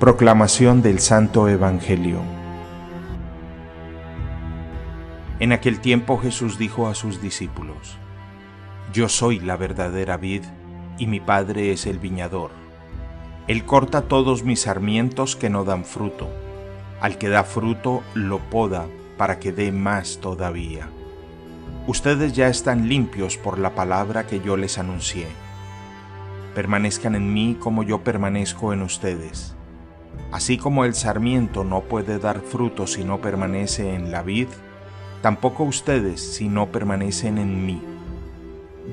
Proclamación del Santo Evangelio. En aquel tiempo Jesús dijo a sus discípulos: Yo soy la verdadera vid, y mi Padre es el viñador. Él corta todos mis sarmientos que no dan fruto. Al que da fruto, lo poda para que dé más todavía. Ustedes ya están limpios por la palabra que yo les anuncié. Permanezcan en mí como yo permanezco en ustedes. Así como el sarmiento no puede dar fruto si no permanece en la vid, tampoco ustedes si no permanecen en mí.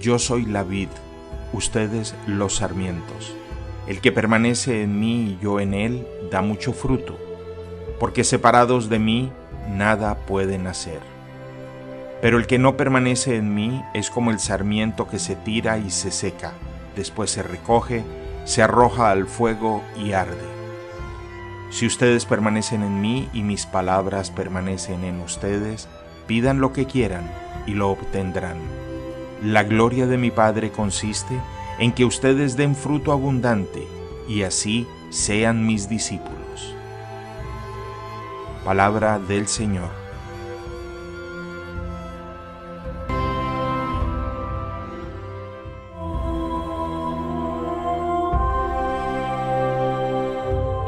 Yo soy la vid, ustedes los sarmientos. El que permanece en mí y yo en él da mucho fruto, porque separados de mí nada pueden hacer. Pero el que no permanece en mí es como el sarmiento que se tira y se seca, después se recoge, se arroja al fuego y arde. Si ustedes permanecen en mí y mis palabras permanecen en ustedes, pidan lo que quieran y lo obtendrán. La gloria de mi Padre consiste en que ustedes den fruto abundante y así sean mis discípulos. Palabra del Señor.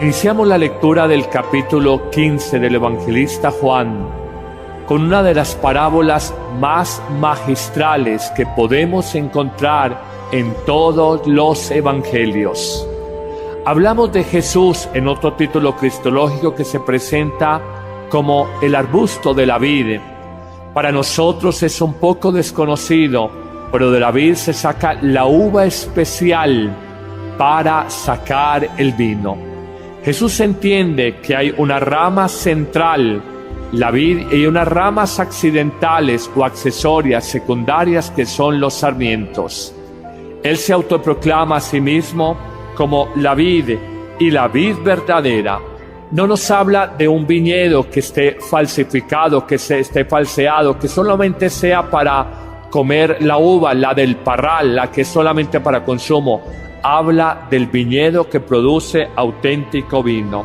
Iniciamos la lectura del capítulo 15 del evangelista Juan con una de las parábolas más magistrales que podemos encontrar en todos los evangelios. Hablamos de Jesús en otro título cristológico que se presenta como el arbusto de la vid. Para nosotros es un poco desconocido, pero de la vid se saca la uva especial para sacar el vino. Jesús entiende que hay una rama central, la vid, y unas ramas accidentales o accesorias, secundarias, que son los sarmientos. Él se autoproclama a sí mismo como la vid y la vid verdadera. No nos habla de un viñedo que esté falsificado, que se esté falseado, que solamente sea para comer la uva, la del parral, la que es solamente para consumo. Habla del viñedo que produce auténtico vino.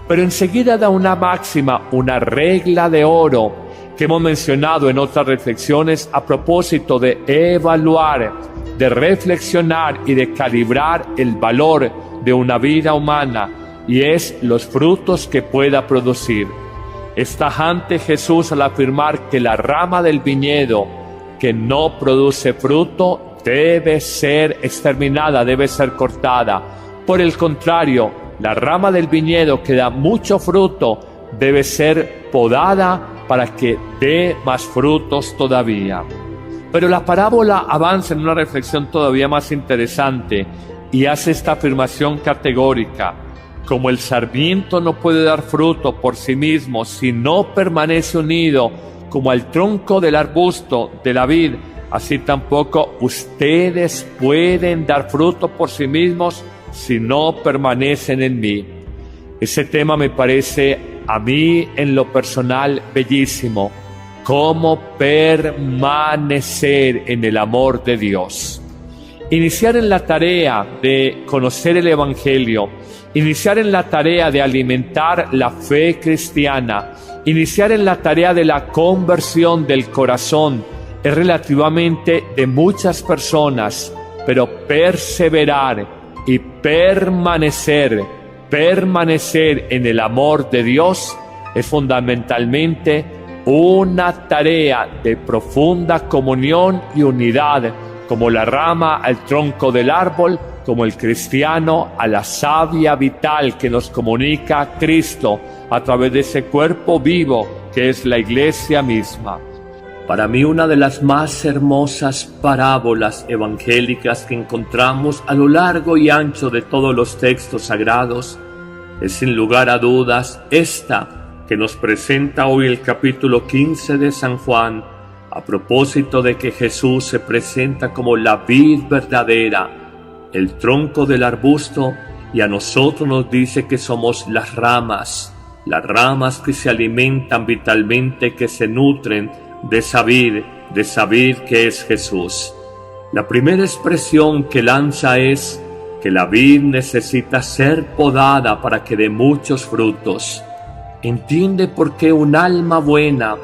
Pero enseguida da una máxima, una regla de oro que hemos mencionado en otras reflexiones a propósito de evaluar, de reflexionar y de calibrar el valor de una vida humana, y es los frutos que pueda producir. Es tajante Jesús al afirmar que la rama del viñedo que no produce fruto debe ser exterminada, debe ser cortada. Por el contrario, la rama del viñedo que da mucho fruto debe ser podada para que dé más frutos todavía. Pero la parábola avanza en una reflexión todavía más interesante y hace esta afirmación categórica: como el sarmiento no puede dar fruto por sí mismo si no permanece unido como al tronco del arbusto de la vid, así tampoco ustedes pueden dar fruto por sí mismos si no permanecen en mí. Ese tema me parece a mí en lo personal bellísimo. Cómo permanecer en el amor de Dios. Iniciar en la tarea de conocer el Evangelio, iniciar en la tarea de alimentar la fe cristiana, iniciar en la tarea de la conversión del corazón, es relativamente de muchas personas, pero perseverar y permanecer en el amor de Dios es fundamentalmente una tarea de profunda comunión y unidad, como la rama al tronco del árbol, como el cristiano a la savia vital que nos comunica Cristo a través de ese cuerpo vivo que es la iglesia misma. Para mí, una de las más hermosas parábolas evangélicas que encontramos a lo largo y ancho de todos los textos sagrados es, sin lugar a dudas, esta que nos presenta hoy el capítulo 15 de San Juan, a propósito de que Jesús se presenta como la vid verdadera, el tronco del arbusto, y a nosotros nos dice que somos las ramas que se alimentan vitalmente, que se nutren de esa vid que es Jesús. La primera expresión que lanza es: que la vid necesita ser podada para que dé muchos frutos. Entiende por qué un alma buena,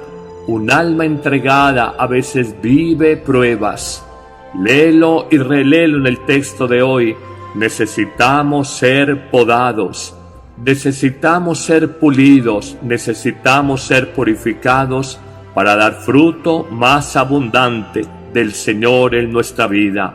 un alma entregada, a veces vive pruebas. Léelo y reléelo en el texto de hoy. Necesitamos ser podados, necesitamos ser pulidos, necesitamos ser purificados para dar fruto más abundante del Señor en nuestra vida.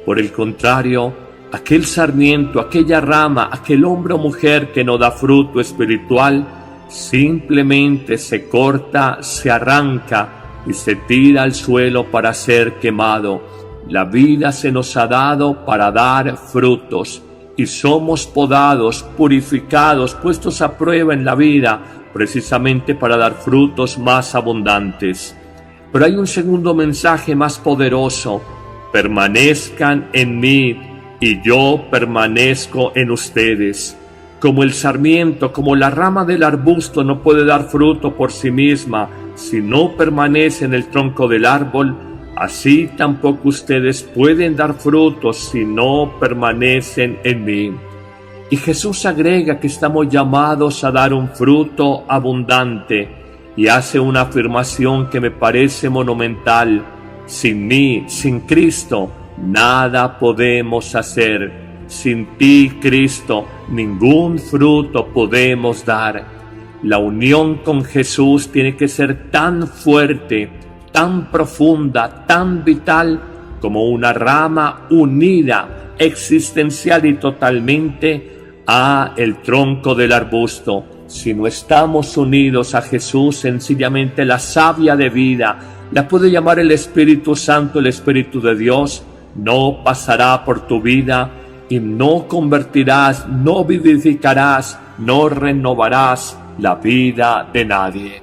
Por el contrario, aquel sarmiento, aquella rama, aquel hombre o mujer que no da fruto espiritual, simplemente se corta, se arranca y se tira al suelo para ser quemado. La vida se nos ha dado para dar frutos y somos podados, purificados, puestos a prueba en la vida, precisamente para dar frutos más abundantes. Pero hay un segundo mensaje más poderoso: permanezcan en mí y yo permanezco en ustedes. Como el sarmiento, como la rama del arbusto no puede dar fruto por sí misma si no permanece en el tronco del árbol, así tampoco ustedes pueden dar frutos si no permanecen en mí. Y Jesús agrega que estamos llamados a dar un fruto abundante y hace una afirmación que me parece monumental: sin mí, sin Cristo, nada podemos hacer. Sin ti, Cristo, ningún fruto podemos dar. La unión con Jesús tiene que ser tan fuerte, tan profunda, tan vital como una rama unida existencial y totalmente a el tronco del arbusto. Si no estamos unidos a Jesús, sencillamente la savia de vida, la puede llamar el Espíritu Santo, el Espíritu de Dios, no pasará por tu vida y no convertirás, no vivificarás, no renovarás la vida de nadie.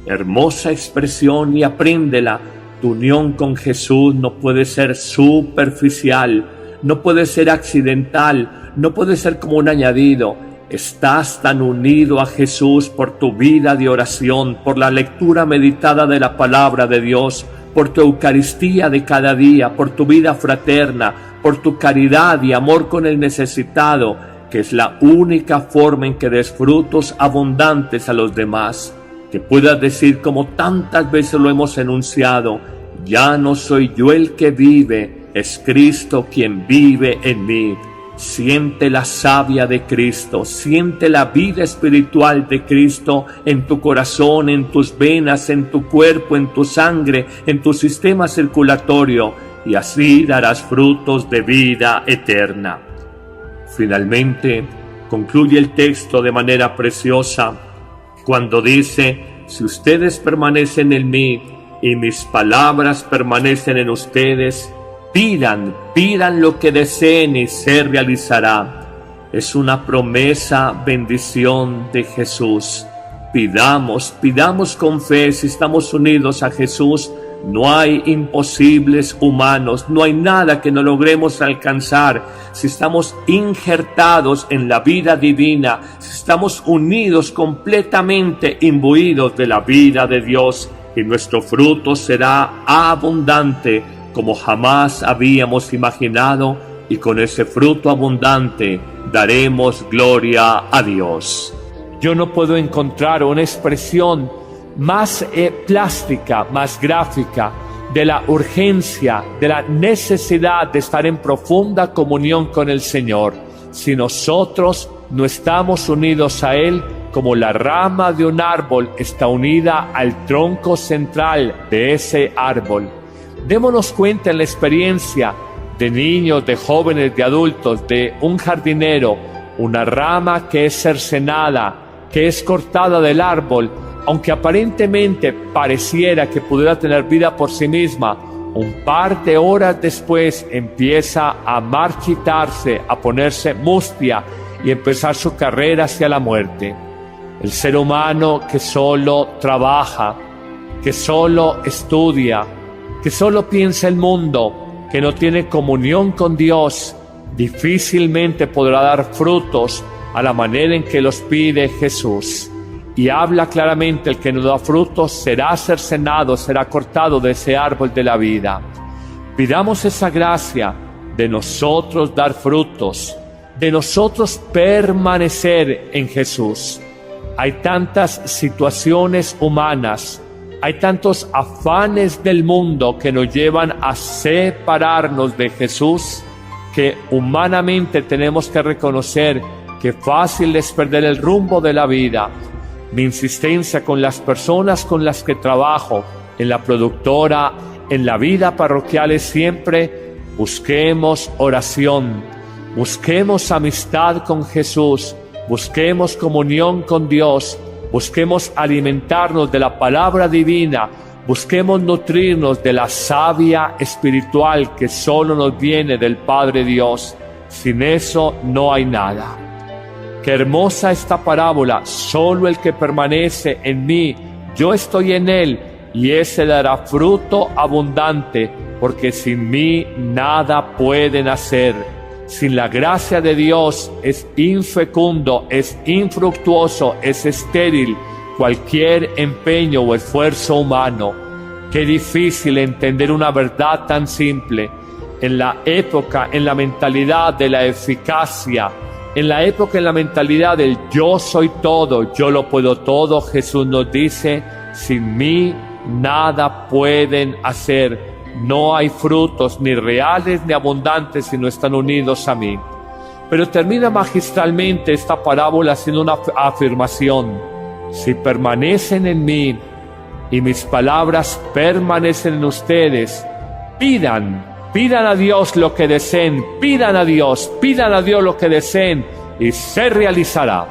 Hermosa expresión, y apréndela. Tu unión con Jesús no puede ser superficial, no puede ser accidental, no puede ser como un añadido. Estás tan unido a Jesús por tu vida de oración, por la lectura meditada de la palabra de Dios, por tu Eucaristía de cada día, por tu vida fraterna, por tu caridad y amor con el necesitado, que es la única forma en que des frutos abundantes a los demás. Que puedas decir, como tantas veces lo hemos enunciado: ya no soy yo el que vive, es Cristo quien vive en mí. Siente la savia de Cristo, siente la vida espiritual de Cristo en tu corazón, en tus venas, en tu cuerpo, en tu sangre, en tu sistema circulatorio, y así darás frutos de vida eterna. Finalmente, concluye el texto de manera preciosa cuando dice: si ustedes permanecen en mí y mis palabras permanecen en ustedes, pidan lo que deseen y se realizará. Es una promesa, bendición de Jesús. Pidamos con fe. Si estamos unidos a Jesús, no hay imposibles humanos, no hay nada que no logremos alcanzar. Si estamos injertados en la vida divina, si estamos unidos completamente, imbuidos de la vida de Dios, y nuestro fruto será abundante como jamás habíamos imaginado, y con ese fruto abundante daremos gloria a Dios. Yo no puedo encontrar una expresión más plástica, más gráfica de la urgencia, de la necesidad de estar en profunda comunión con el Señor. Si nosotros no estamos unidos a Él, como la rama de un árbol está unida al tronco central de ese árbol. Démonos cuenta en la experiencia de niños, de jóvenes, de adultos, de un jardinero, una rama que es cercenada, que es cortada del árbol, aunque aparentemente pareciera que pudiera tener vida por sí misma, un par de horas después empieza a marchitarse, a ponerse mustia y empezar su carrera hacia la muerte. El ser humano que solo trabaja, que solo estudia, que solo piensa el mundo, que no tiene comunión con Dios, difícilmente podrá dar frutos a la manera en que los pide Jesús. Y habla claramente: el que no da frutos será cercenado, será cortado de ese árbol de la vida. Pidamos esa gracia de nosotros dar frutos, de nosotros permanecer en Jesús. Hay tantas situaciones humanas, hay tantos afanes del mundo que nos llevan a separarnos de Jesús, que humanamente tenemos que reconocer que fácil es perder el rumbo de la vida. Mi insistencia con las personas con las que trabajo, en la productora, en la vida parroquial es siempre: busquemos oración, busquemos amistad con Jesús, busquemos comunión con Dios, busquemos alimentarnos de la palabra divina, busquemos nutrirnos de la savia espiritual que solo nos viene del Padre Dios. Sin eso no hay nada. Qué hermosa esta parábola: solo el que permanece en mí, yo estoy en él, y ese dará fruto abundante, porque sin mí nada pueden hacer. Sin la gracia de Dios es infecundo, es infructuoso, es estéril cualquier empeño o esfuerzo humano. Qué difícil entender una verdad tan simple. En la época, en la mentalidad de la eficacia, en la época, en la mentalidad del yo soy todo, yo lo puedo todo, Jesús nos dice: sin mí nada pueden hacer. No hay frutos ni reales ni abundantes si no están unidos a mí. Pero termina magistralmente esta parábola haciendo una afirmación: si permanecen en mí y mis palabras permanecen en ustedes, pidan a Dios lo que deseen, pidan a Dios lo que deseen, y se realizará.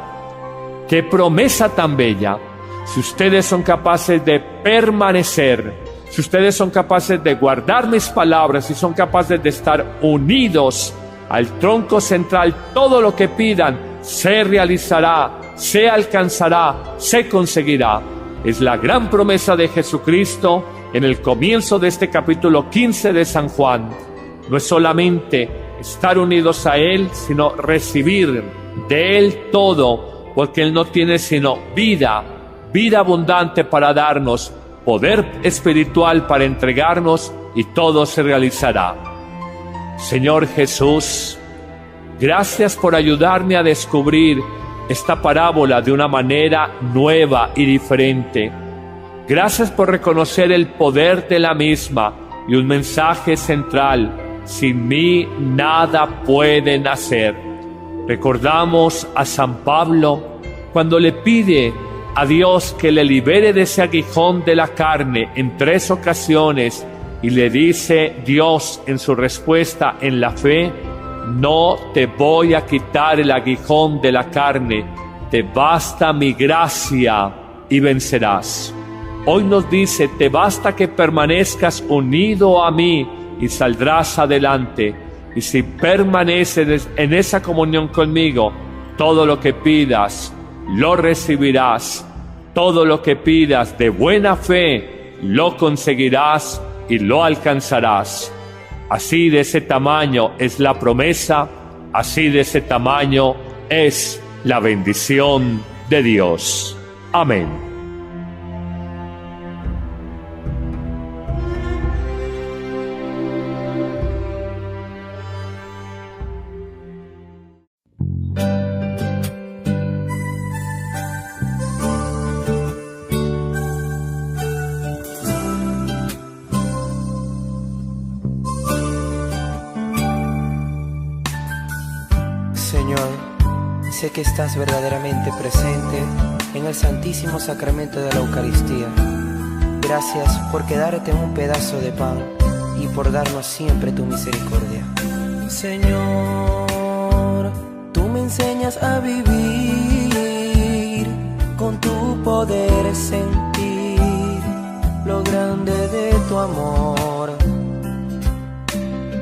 ¡Qué promesa tan bella! Si ustedes son capaces de permanecer, si ustedes son capaces de guardar mis palabras, si son capaces de estar unidos al tronco central, todo lo que pidan se realizará, se alcanzará, se conseguirá. Es la gran promesa de Jesucristo en el comienzo de este capítulo 15 de San Juan. No es solamente estar unidos a Él, sino recibir de Él todo, porque Él no tiene sino vida abundante para darnos, poder espiritual para entregarnos, y todo se realizará. Señor Jesús, gracias por ayudarme a descubrir esta parábola de una manera nueva y diferente. Gracias por reconocer el poder de la misma y un mensaje central: sin mí nada pueden hacer. Recordamos a San Pablo cuando le pide a Dios que le libere de ese aguijón de la carne en 3 ocasiones, y le dice Dios en su respuesta en la fe: no te voy a quitar el aguijón de la carne, te basta mi gracia y vencerás. Hoy nos dice: te basta que permanezcas unido a mí y saldrás adelante. Y si permaneces en esa comunión conmigo, todo lo que pidas lo recibirás. Todo lo que pidas de buena fe lo conseguirás y lo alcanzarás. Así de ese tamaño es la promesa, así de ese tamaño es la bendición de Dios. Amén. Señor, sé que estás verdaderamente presente en el Santísimo Sacramento de la Eucaristía. Gracias por quedarte en un pedazo de pan y por darnos siempre tu misericordia. Señor, tú me enseñas a vivir, con tu poder sentir lo grande de tu amor.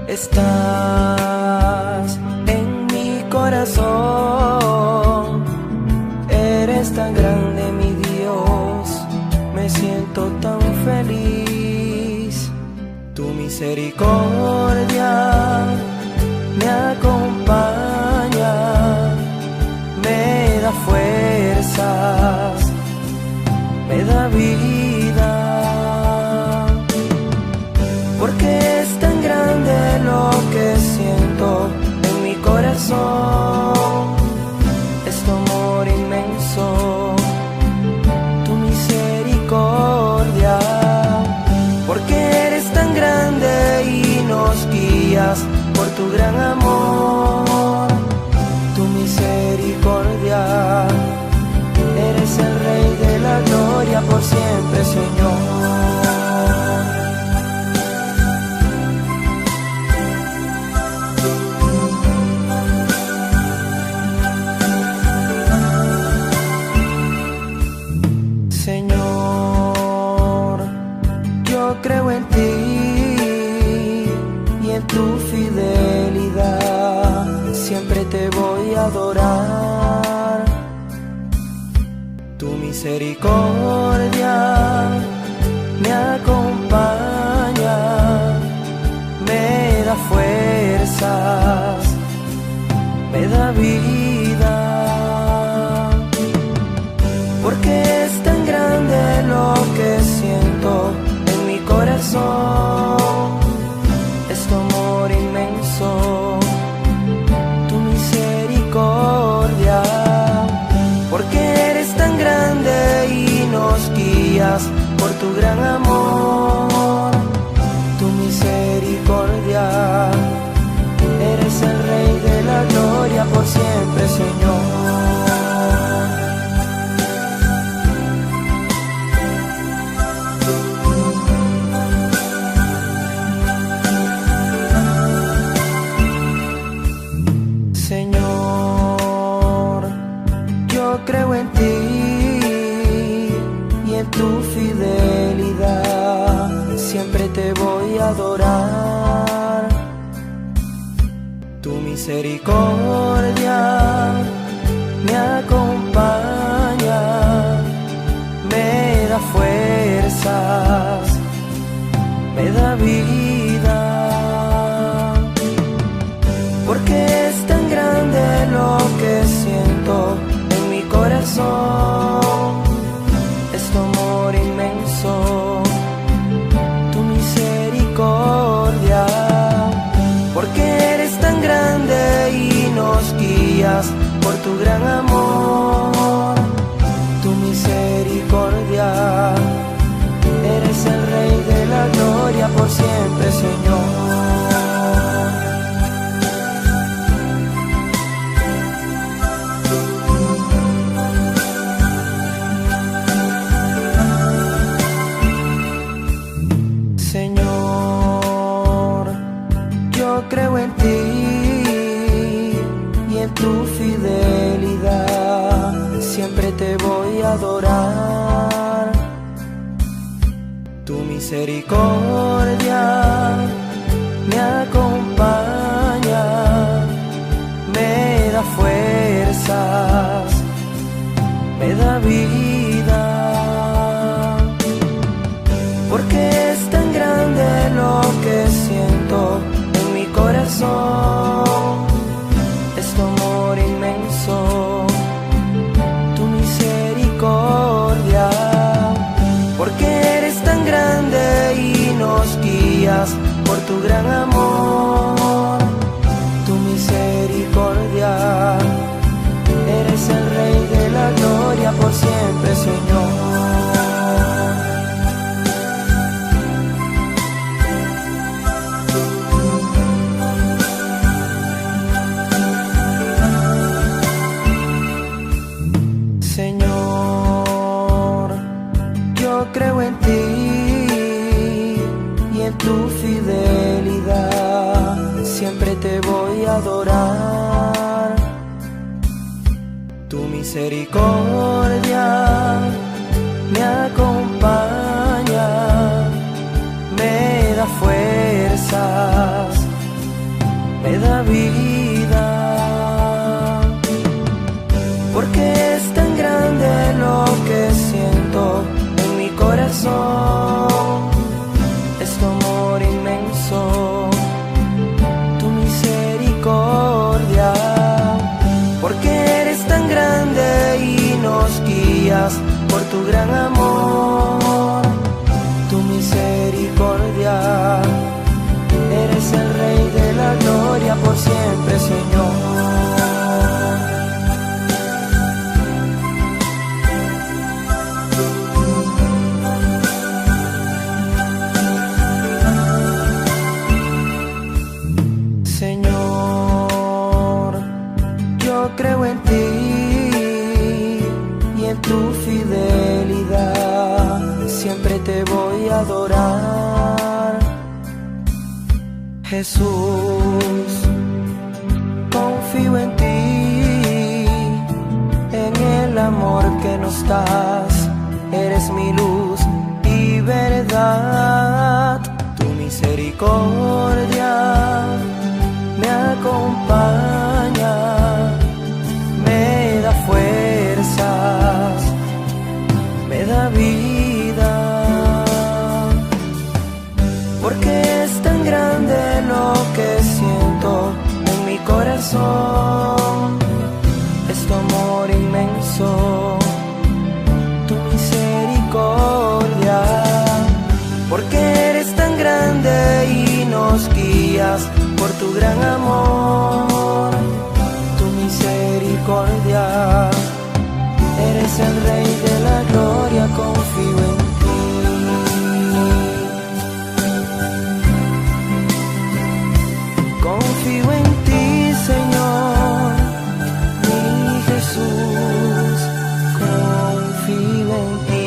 Estás en mi corazón, eres tan grande mi Dios, me siento tan feliz. Tu misericordia me acompaña, me da fuerzas, me da vida, porque es tan grande lo que siento. en ti y en tu fidelidad. Siempre te voy a adorar. Tu misericordia me acompaña, me da fuerzas, me da vida, porque es tan grande lo que siento en mi corazón. Es tu amor inmenso, tu misericordia, porque eres tan grande y nos guías por tu gran amor. Tu misericordia, eres el Rey de la gloria por siempre, Señor. Señor, yo creo en ti y en tu fidelidad. Siempre te voy a adorar. Tu misericordia me acompaña, me da fuerzas, me da vida, porque es tan grande lo que siento en mi corazón. Es tu amor inmenso, tu misericordia, porque eres tan grande y nos guías por tu gran amor. Tu misericordia, eres el Rey de la gloria por siempre, Señor. Creo en ti y en tu fidelidad. Siempre te voy a adorar. Tu misericordia me acompaña, me da fuerzas, me da vida, porque es tan grande lo que siento corazón. Es tu amor inmenso, tu misericordia, porque eres tan grande y nos guías por tu gran amor. Tu misericordia, eres el Rey de la gloria por siempre, Señor. Creo en ti y en tu fidelidad. Siempre te voy a adorar. Tu misericordia me acompaña, me da fuerzas, me da vida, porque es tan grande lo que siento corazón. Es tu amor inmenso, tu misericordia, porque eres tan grande y nos guías por tu gran amor. Tu misericordia, eres el Rey de la gloria por siempre, Señor. Creo en ti y en tu fidelidad. Siempre te voy a adorar. Jesús, confío en ti, en el amor que nos das. Eres mi luz y verdad. misericordia me acompaña, me da fuerzas, me da vida, porque es tan grande lo que siento en mi corazón, es tu amor inmenso, tu misericordia, porque eres tan grande y nos guías por tu gran amor, tu misericordia. Eres el Rey de la gloria, confío en ti. Confío en ti, Señor, mi Jesús, confío en ti.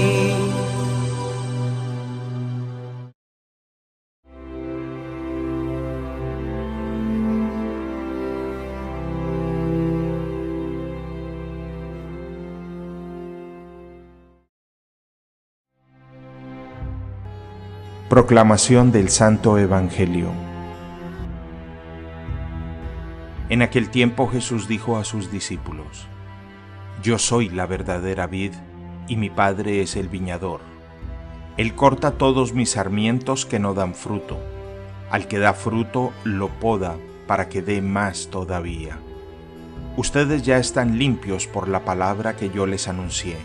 Proclamación del Santo Evangelio. En aquel tiempo Jesús dijo a sus discípulos: Yo soy la verdadera vid, y mi Padre es el viñador. Él corta todos mis sarmientos que no dan fruto. Al que da fruto, lo poda para que dé más todavía. Ustedes ya están limpios por la palabra que yo les anuncié.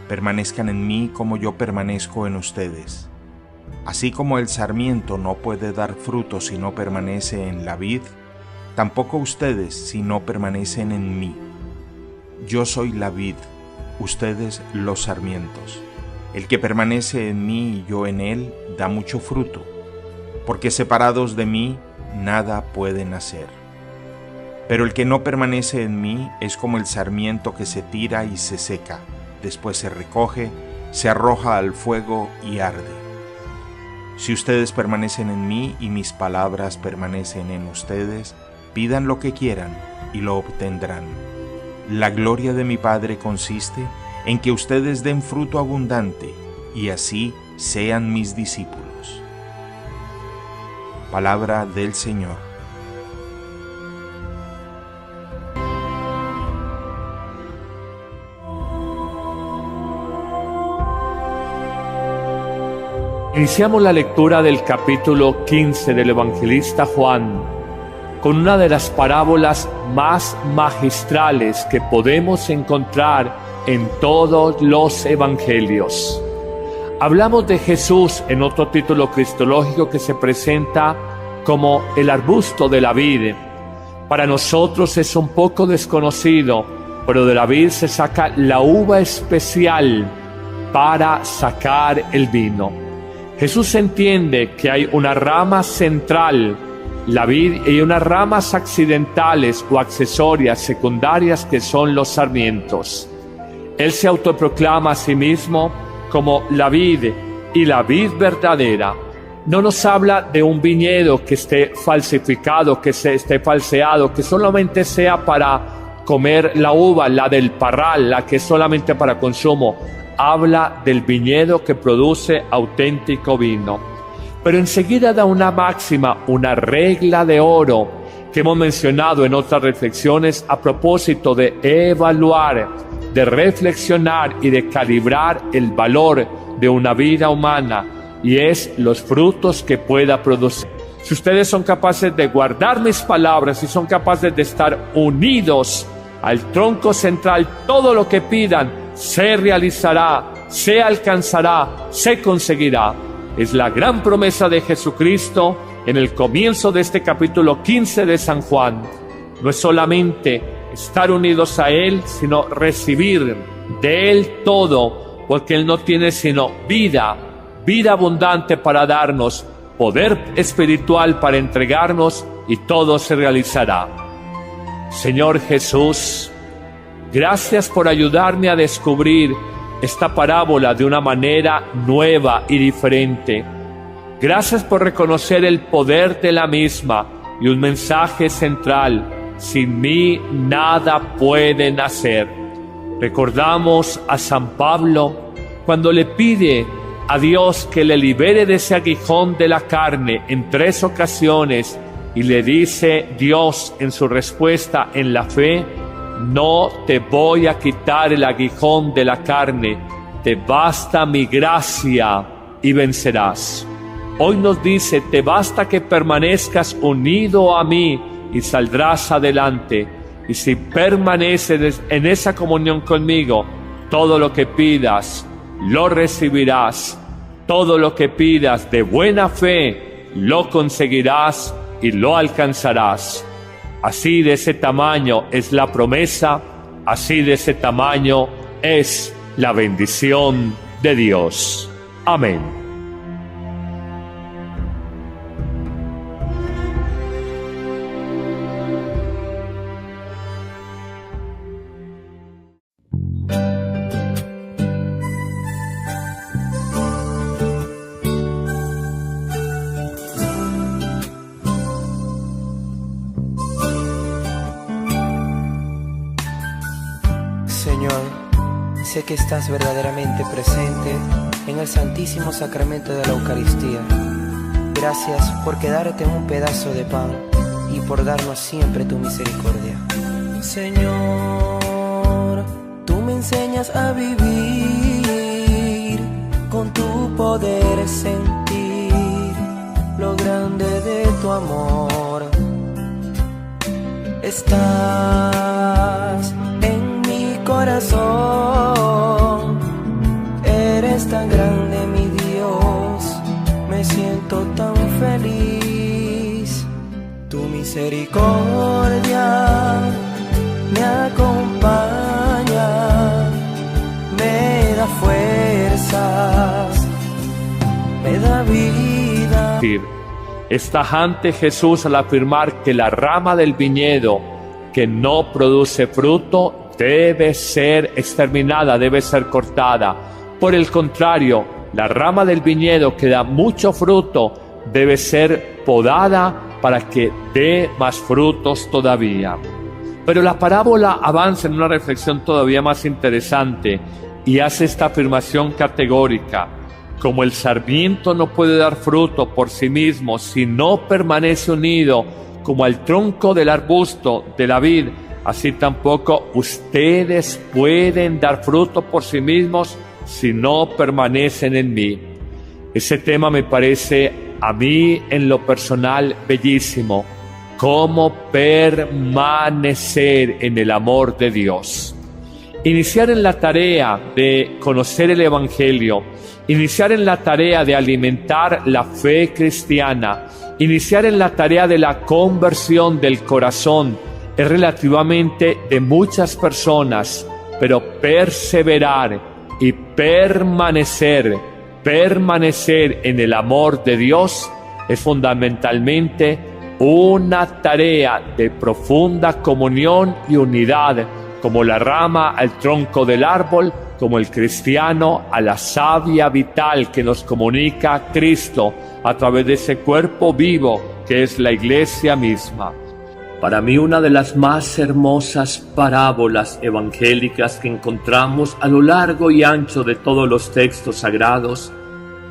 Permanezcan en mí como yo permanezco en ustedes. Así como el sarmiento no puede dar fruto si no permanece en la vid, tampoco ustedes si no permanecen en mí. Yo soy la vid, ustedes los sarmientos. El que permanece en mí y yo en él da mucho fruto, porque separados de mí nada pueden hacer. Pero el que no permanece en mí es como el sarmiento que se tira y se seca, después se recoge, se arroja al fuego y arde. Si ustedes permanecen en mí y mis palabras permanecen en ustedes, pidan lo que quieran y lo obtendrán. La gloria de mi Padre consiste en que ustedes den fruto abundante y así sean mis discípulos. Palabra del Señor. Iniciamos la lectura del capítulo 15 del evangelista Juan con una de las parábolas más magistrales que podemos encontrar en todos los evangelios. Hablamos de Jesús en otro título cristológico que se presenta como el arbusto de la vid. Para nosotros es un poco desconocido, pero de la vid se saca la uva especial para sacar el vino. Jesús entiende que hay una rama central, la vid, y unas ramas accidentales o accesorias, secundarias, que son los sarmientos. Él se autoproclama a sí mismo como la vid y la vid verdadera. No nos habla de un viñedo que esté falsificado, que se esté falseado, que solamente sea para comer la uva, la del parral, la que es solamente para consumo. Habla del viñedo que produce auténtico vino. Pero enseguida da una máxima, una regla de oro que hemos mencionado en otras reflexiones a propósito de evaluar, de reflexionar y de calibrar el valor de una vida humana, y es los frutos que pueda producir. Si ustedes son capaces de guardar mis palabras y son capaces de estar unidos al tronco central, todo lo que pidan se realizará, se alcanzará, se conseguirá. Es la gran promesa de Jesucristo en el comienzo de este capítulo 15 de San Juan. No es solamente estar unidos a Él, sino recibir de Él todo, porque Él no tiene sino vida abundante para darnos, poder espiritual para entregarnos, y todo se realizará. Señor Jesús, gracias por ayudarme a descubrir esta parábola de una manera nueva y diferente. Gracias por reconocer el poder de la misma y un mensaje central: sin mí nada pueden hacer. Recordamos a San Pablo cuando le pide a Dios que le libere de ese aguijón de la carne en 3 ocasiones y le dice Dios en su respuesta en la fe: no te voy a quitar el aguijón de la carne, te basta mi gracia y vencerás. Hoy nos dice: te basta que permanezcas unido a mí y saldrás adelante. Y si permaneces en esa comunión conmigo, todo lo que pidas lo recibirás. Todo lo que pidas de buena fe lo conseguirás y lo alcanzarás. Así de ese tamaño es la promesa, así de ese tamaño es la bendición de Dios. Amén. Señor, sé que estás verdaderamente presente en el santísimo sacramento de la Eucaristía. Gracias por quedarte en un pedazo de pan y por darnos siempre tu misericordia. Señor, tú me enseñas a vivir, con tu poder sentir lo grande de tu amor. Estás en mi corazón, eres tan grande mi Dios, me siento tan feliz. Tu misericordia me acompaña, me da fuerzas, me da vida. Es tajante Jesús al afirmar que la rama del viñedo que no produce fruto debe ser exterminada, debe ser cortada. Por el contrario, la rama del viñedo que da mucho fruto debe ser podada para que dé más frutos todavía. Pero la parábola avanza en una reflexión todavía más interesante y hace esta afirmación categórica: como el sarmiento no puede dar fruto por sí mismo si no permanece unido como al tronco del arbusto de la vid, así tampoco ustedes pueden dar fruto por sí mismos si no permanecen en mí. Ese tema me parece a mí en lo personal bellísimo. Cómo permanecer en el amor de Dios. Iniciar en la tarea de conocer el Evangelio, iniciar en la tarea de alimentar la fe cristiana, iniciar en la tarea de la conversión del corazón es relativamente de muchas personas, pero perseverar y permanecer en el amor de Dios es fundamentalmente una tarea de profunda comunión y unidad, como la rama al tronco del árbol, como el cristiano a la savia vital que nos comunica a Cristo a través de ese cuerpo vivo que es la Iglesia misma. Para mí, una de las más hermosas parábolas evangélicas que encontramos a lo largo y ancho de todos los textos sagrados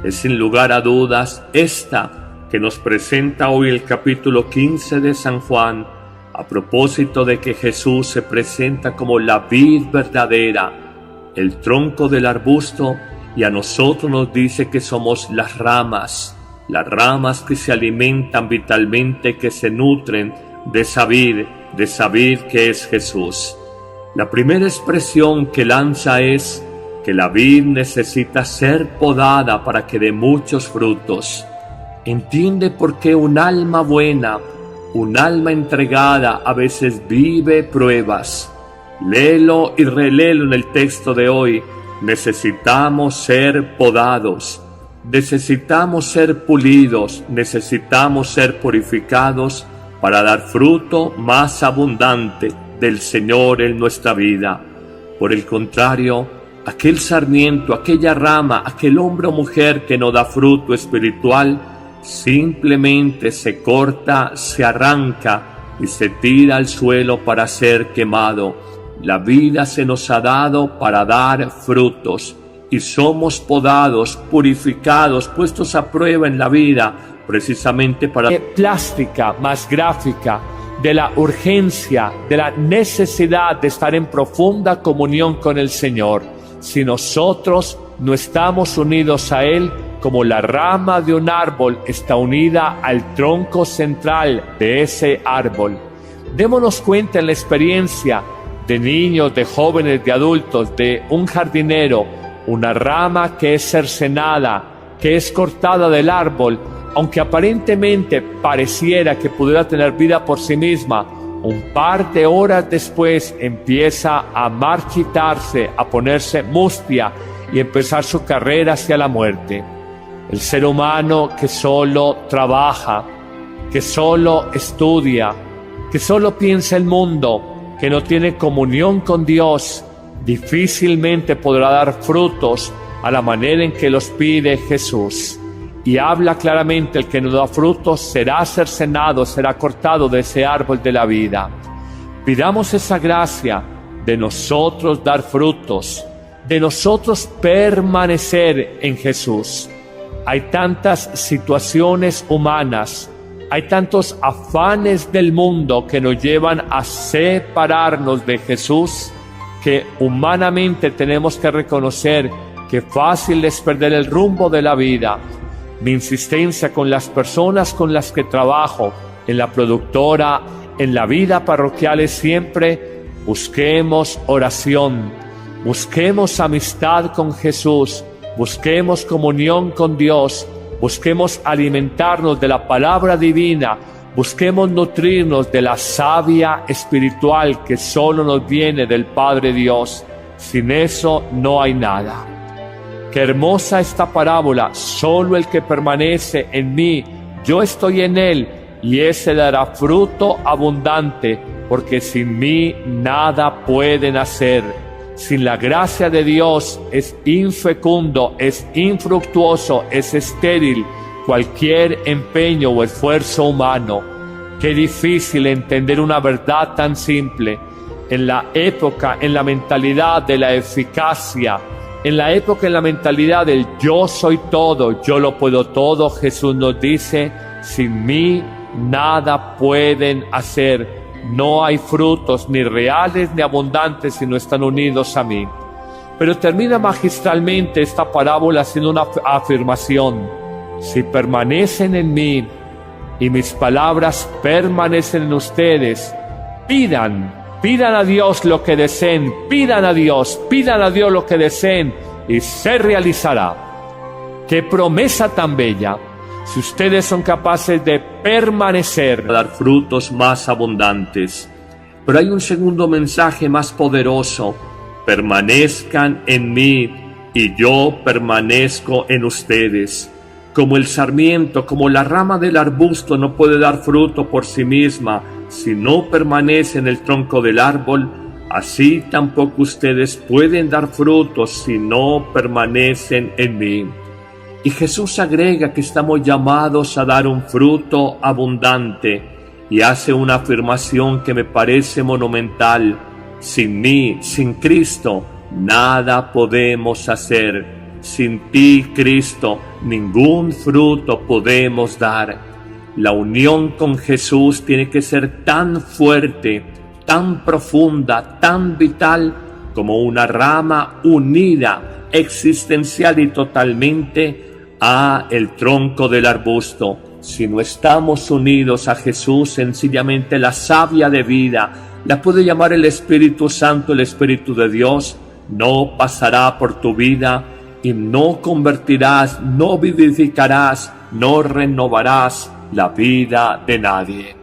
es sin lugar a dudas esta que nos presenta hoy el capítulo 15 de San Juan, a propósito de que Jesús se presenta como la vid verdadera, el tronco del arbusto, y a nosotros nos dice que somos las ramas que se alimentan vitalmente, que se nutren de esa vid que es Jesús. La primera expresión que lanza es que la vid necesita ser podada para que dé muchos frutos. Entiende por qué un alma buena, un alma entregada a veces vive pruebas. Léelo y reléelo en el texto de hoy. Necesitamos ser podados, necesitamos ser pulidos, necesitamos ser purificados para dar fruto más abundante del Señor en nuestra vida. Por el contrario, aquel sarmiento, aquella rama, aquel hombre o mujer que no da fruto espiritual, simplemente se corta, se arranca y se tira al suelo para ser quemado. La vida se nos ha dado para dar frutos y somos podados, purificados, puestos a prueba en la vida, precisamente para plástica, más gráfica, de la urgencia, de la necesidad de estar en profunda comunión con el Señor. Si nosotros no estamos unidos a Él, como la rama de un árbol está unida al tronco central de ese árbol. Démonos cuenta en la experiencia de niños, de jóvenes, de adultos, de un jardinero, una rama que es cercenada, que es cortada del árbol, aunque aparentemente pareciera que pudiera tener vida por sí misma, un par de horas después empieza a marchitarse, a ponerse mustia y empezar su carrera hacia la muerte. El ser humano que solo trabaja, que solo estudia, que solo piensa el mundo, que no tiene comunión con Dios, difícilmente podrá dar frutos a la manera en que los pide Jesús. Y habla claramente: el que no da frutos será cercenado, será cortado de ese árbol de la vida. Pidamos esa gracia de nosotros dar frutos, de nosotros permanecer en Jesús. Hay tantas situaciones humanas, hay tantos afanes del mundo que nos llevan a separarnos de Jesús, que humanamente tenemos que reconocer que fácil es perder el rumbo de la vida. Mi insistencia con las personas con las que trabajo, en la productora, en la vida parroquial, es siempre: busquemos oración, busquemos amistad con Jesús, busquemos comunión con Dios, busquemos alimentarnos de la palabra divina, busquemos nutrirnos de la savia espiritual que solo nos viene del Padre Dios. Sin eso no hay nada. Qué hermosa esta parábola: solo el que permanece en mí, yo estoy en él, y ese dará fruto abundante, porque sin mí nada pueden hacer. Sin la gracia de Dios es infecundo, es infructuoso, es estéril cualquier empeño o esfuerzo humano. Qué difícil entender una verdad tan simple. En la época, en la mentalidad de la eficacia, en la época, en la mentalidad del yo soy todo, yo lo puedo todo, Jesús nos dice: sin mí nada pueden hacer. No hay frutos ni reales ni abundantes si no están unidos a mí. Pero termina magistralmente esta parábola haciendo una afirmación: si permanecen en mí y mis palabras permanecen en ustedes, pidan a Dios lo que deseen, pidan a Dios lo que deseen, y se realizará. ¡Qué promesa tan bella! Si ustedes son capaces de permanecer, a dar frutos más abundantes. Pero hay un segundo mensaje más poderoso: permanezcan en mí y yo permanezco en ustedes. Como el sarmiento, como la rama del arbusto no puede dar fruto por sí misma si no permanece en el tronco del árbol, así tampoco ustedes pueden dar frutos si no permanecen en mí. Y Jesús agrega que estamos llamados a dar un fruto abundante, y hace una afirmación que me parece monumental: sin mí, sin Cristo, nada podemos hacer. Sin ti, Cristo, ningún fruto podemos dar. La unión con Jesús tiene que ser tan fuerte, tan profunda, tan vital, como una rama unida, existencial y totalmente a el tronco del arbusto. Si no estamos unidos a Jesús, sencillamente la savia de vida, la puede llamar el Espíritu Santo, el Espíritu de Dios, no pasará por tu vida y no convertirás, no vivificarás, no renovarás la vida de nadie.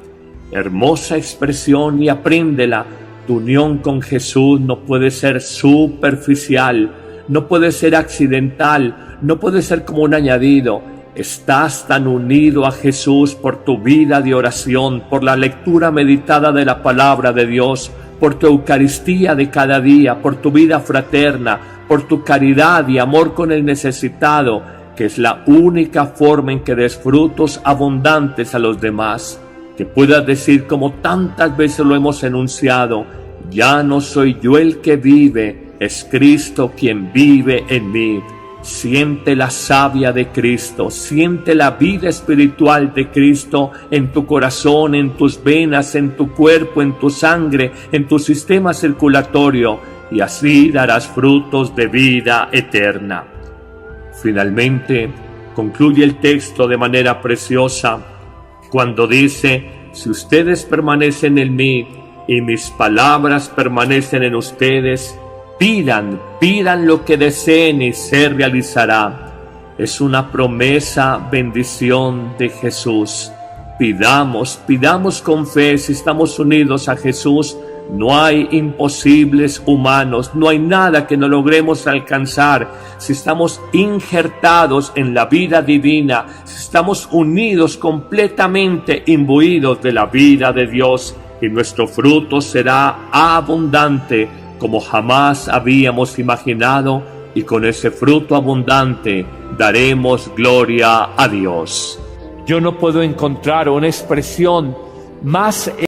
Hermosa expresión, y apréndela. Tu unión con Jesús no puede ser superficial, no puede ser accidental, no puede ser como un añadido. Estás tan unido a Jesús por tu vida de oración, por la lectura meditada de la palabra de Dios, por tu Eucaristía de cada día, por tu vida fraterna, por tu caridad y amor con el necesitado, que es la única forma en que des frutos abundantes a los demás. Que puedas decir, como tantas veces lo hemos enunciado: ya no soy yo el que vive, es Cristo quien vive en mí. Siente la savia de Cristo, siente la vida espiritual de Cristo en tu corazón, en tus venas, en tu cuerpo, en tu sangre, en tu sistema circulatorio, y así darás frutos de vida eterna. Finalmente, concluye el texto de manera preciosa cuando dice: si ustedes permanecen en mí y mis palabras permanecen en ustedes, pidan lo que deseen y se realizará. Es una promesa, bendición de Jesús. Pidamos con fe. Si estamos unidos a Jesús, no hay imposibles humanos, no hay nada que no logremos alcanzar. Si estamos injertados en la vida divina, si estamos unidos completamente, imbuidos de la vida de Dios, y nuestro fruto será abundante como jamás habíamos imaginado, y con ese fruto abundante daremos gloria a Dios. Yo no puedo encontrar una expresión más